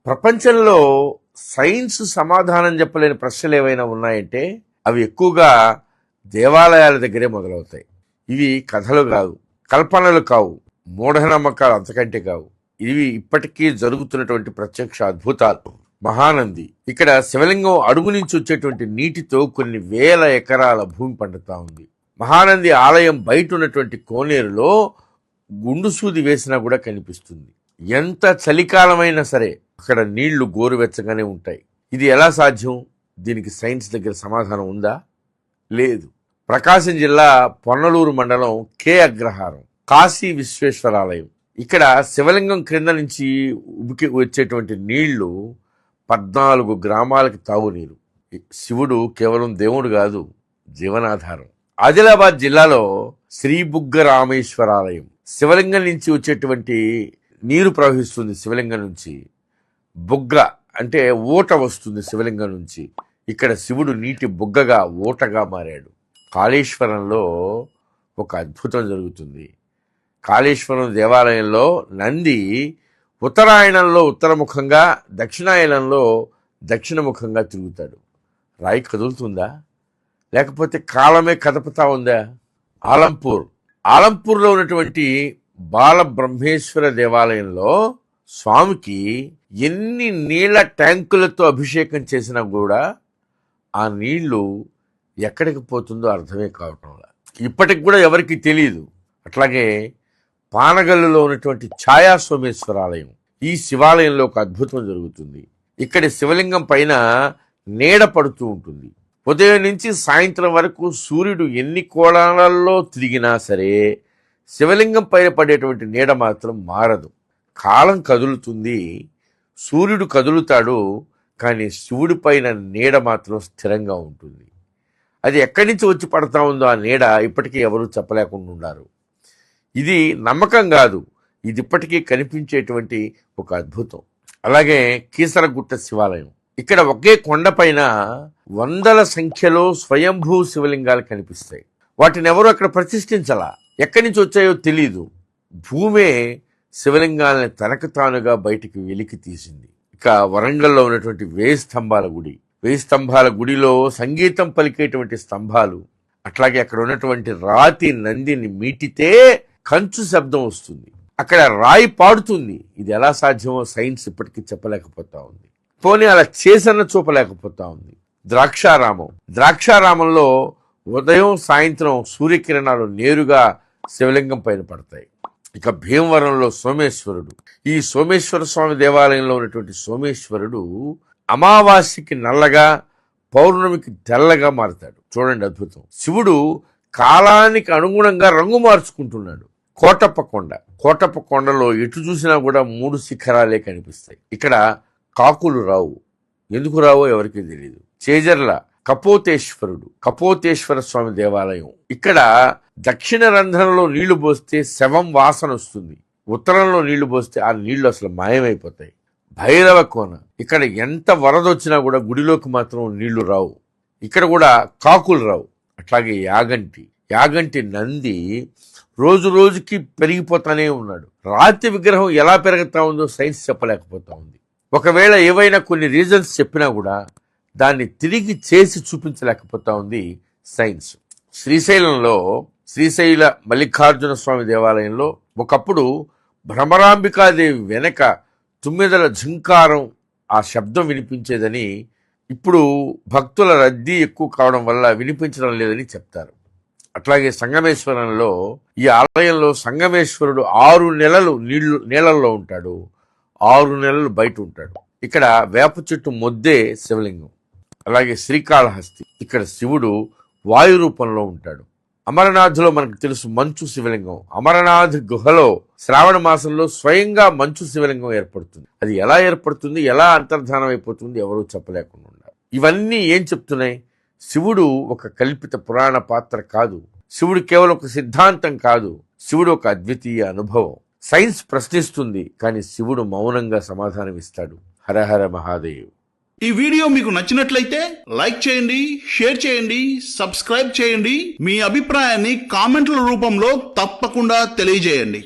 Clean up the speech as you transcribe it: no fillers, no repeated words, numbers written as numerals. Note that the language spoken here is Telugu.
ప్రపంచంలో సైన్స్ సమాధానం చెప్పలేని ప్రశ్నలు ఏవైనా ఉన్నాయంటే అవి ఎక్కువగా దేవాలయాల దగ్గరే మొదలవుతాయి. ఇవి కథలు కావు, కల్పనలు కావు, మూఢనమ్మకాలు అంతకంటే కావు. ఇవి ఇప్పటికీ జరుగుతున్నటువంటి ప్రత్యక్ష అద్భుతాలు. మహానంది ఇక్కడ శివలింగం అడుగు నుంచి వచ్చేటువంటి నీటితో కొన్ని వేల ఎకరాల భూమి పండుతా ఉంది. మహానంది ఆలయం బయట ఉన్నటువంటి కోనేరులో గుండు సూది వేసినా కూడా కనిపిస్తుంది. ఎంత చలికాలమైనా సరే అక్కడ నీళ్లు గోరువెచ్చగానే ఉంటాయి. ఇది ఎలా సాధ్యం? దీనికి సైన్స్ దగ్గర సమాధానం ఉందా? లేదు. ప్రకాశం జిల్లా పొన్నలూరు మండలం కే అగ్రహారం కాశీ విశ్వేశ్వరాలయం. ఇక్కడ శివలింగం క్రింద నుంచి ఉబికి వచ్చేటువంటి నీళ్లు 14 గ్రామాలకి తాగునీరు. శివుడు కేవలం దేవుడు కాదు, జీవనాధారం. ఆదిలాబాద్ జిల్లాలో శ్రీ బుగ్గ రామేశ్వరాలయం. శివలింగం నుంచి వచ్చేటువంటి నీరు ప్రవహిస్తుంది. శివలింగం నుంచి బుగ్గ అంటే ఊట వస్తుంది. శివలింగం నుంచి ఇక్కడ శివుడు నీటి బుగ్గగా ఊటగా మారాడు. కాళేశ్వరంలో ఒక అద్భుతం జరుగుతుంది. కాళేశ్వరం దేవాలయంలో నంది ఉత్తరాయణంలో ఉత్తరముఖంగా, దక్షిణాయనంలో దక్షిణముఖంగా తిరుగుతాడు. రాయి కదులుతుందా, లేకపోతే కాలమే కదపుతా ఉందా? ఆలంపూర్లో ఉన్నటువంటి బాలబ్రహ్మేశ్వర దేవాలయంలో స్వామికి ఎన్ని నీళ్ల ట్యాంకులతో అభిషేకం చేసినా కూడా ఆ నీళ్లు ఎక్కడికి పోతుందో అర్థమే కావటంలా. ఇప్పటికి కూడా ఎవరికి తెలియదు. అట్లాగే పానగల్లులో ఉన్నటువంటి ఛాయా సోమేశ్వరాలయం. ఈ శివాలయంలో ఒక అద్భుతం జరుగుతుంది. ఇక్కడి శివలింగం పైన నీడ పడుతూ ఉంటుంది. ఉదయం నుంచి సాయంత్రం వరకు సూర్యుడు ఎన్ని కోణాలలో తిరిగినా సరే శివలింగం పైన పడేటువంటి నీడ మాత్రం మారదు. కాలం కదులుతుంది, సూర్యుడు కదులుతాడు, కానీ శివుడి పైన నీడ మాత్రం స్థిరంగా ఉంటుంది. అది ఎక్కడి నుంచి వచ్చి పడతా ఉందో ఆ నీడ ఇప్పటికీ ఎవరూ చెప్పలేకుండా ఉన్నారు. ఇది నమ్మకం కాదు, ఇది ఇప్పటికీ కనిపించేటువంటి ఒక అద్భుతం. అలాగే కీసరగుట్ట శివాలయం. ఇక్కడ ఒకే కొండపైన వందల సంఖ్యలో స్వయంభూ శివలింగాలు కనిపిస్తాయి. వాటిని ఎవరు అక్కడ ప్రతిష్ఠించాలా, ఎక్కడి నుంచి వచ్చాయో తెలీదు. భూమే శివలింగాలని తనకు తానుగా బయటికి వెలికి తీసింది. ఇక వరంగల్లో ఉన్నటువంటి 1000 స్తంభాల గుడి. 1000 స్తంభాల గుడిలో సంగీతం పలికేటువంటి స్తంభాలు. అట్లాగే అక్కడ ఉన్నటువంటి రాతి నందిని మీటితే కంచు శబ్దం వస్తుంది. అక్కడ రాయి పాడుతుంది. ఇది ఎలా సాధ్యమో సైన్స్ ఇప్పటికీ చెప్పలేకపోతా ఉంది. పోనీ అలా చేసన్న చూపలేకపోతా ఉంది. ద్రాక్షారామంలో ఉదయం సాయంత్రం సూర్యకిరణాలు నేరుగా శివలింగం పైన పడతాయి. ఇక భీమవరంలో సోమేశ్వరుడు. ఈ సోమేశ్వర స్వామి దేవాలయంలో ఉన్నటువంటి సోమేశ్వరుడు అమావాస్యకి నల్లగా, పౌర్ణమికి తెల్లగా మారుతాడు. చూడండి అద్భుతం. శివుడు కాలానికి అనుగుణంగా రంగు మార్చుకుంటున్నాడు. కోటప్ప కొండలో ఎటు చూసినా కూడా 3 శిఖరాలే కనిపిస్తాయి. ఇక్కడ కాకులు రావు. ఎందుకు రావో ఎవరికీ తెలియదు. చేజర్ల కపోతేశ్వర స్వామి దేవాలయం. ఇక్కడ దక్షిణ రంధ్రంలో నీళ్లు పోస్తే శవం వాసన వస్తుంది. ఉత్తరంలో నీళ్లు పోస్తే ఆ నీళ్లు అసలు మాయమైపోతాయి. భైరవ కోన. ఇక్కడ ఎంత వరద వచ్చినా కూడా గుడిలోకి మాత్రం నీళ్లు రావు. ఇక్కడ కూడా కాకులు రావు. అట్లాగే యాగంటి నంది రోజు రోజుకి పెరిగిపోతానే ఉన్నాడు. రాతి విగ్రహం ఎలా పెరుగుతా ఉందో సైన్స్ చెప్పలేకపోతా ఉంది. ఒకవేళ ఏవైనా కొన్ని రీజన్స్ చెప్పినా కూడా దాన్ని తిరిగి చేసి చూపించలేకపోతా ఉంది సైన్స్. శ్రీశైల మల్లికార్జున స్వామి దేవాలయంలో ఒకప్పుడు భ్రమరాంబికాదేవి వెనక 9 ఝంకారం ఆ శబ్దం వినిపించేదని, ఇప్పుడు భక్తుల రద్దీ ఎక్కువ కావడం వల్ల వినిపించడం లేదని చెప్తారు. అట్లాగే సంగమేశ్వరంలో ఈ ఆలయంలో సంగమేశ్వరుడు 6 నెలలు నీళ్లలో ఉంటాడు, 6 నెలలు బయట ఉంటాడు. ఇక్కడ వేప చెట్టు మొద్దే శివలింగం. అలాగే శ్రీకాళహస్తి. ఇక్కడ శివుడు వాయు రూపంలో ఉంటాడు. అమరనాథ్లో మనకు తెలుసు మంచు శివలింగం. అమరనాథ్ గుహలో శ్రావణ మాసంలో స్వయంగా మంచు శివలింగం ఏర్పడుతుంది. అది ఎలా ఏర్పడుతుంది, ఎలా అంతర్ధానం అయిపోతుంది ఎవరూ చెప్పలేకుండా ఉన్నారు. ఇవన్నీ ఏం చెప్తున్నాయి? శివుడు ఒక కల్పిత పురాణ పాత్ర కాదు. శివుడు కేవలం ఒక సిద్ధాంతం కాదు. శివుడు ఒక అద్వితీయ అనుభవం. సైన్స్ ప్రశ్నిస్తుంది, కానీ శివుడు మౌనంగా సమాధానం ఇస్తాడు. హర హర మహాదేవ్. ఈ వీడియో మీకు నచ్చినట్లయితే లైక్ చేయండి, షేర్ చేయండి, సబ్స్క్రైబ్ చేయండి. మీ అభిప్రాయాన్ని కామెంట్ల రూపంలో తప్పకుండా తెలియజేయండి.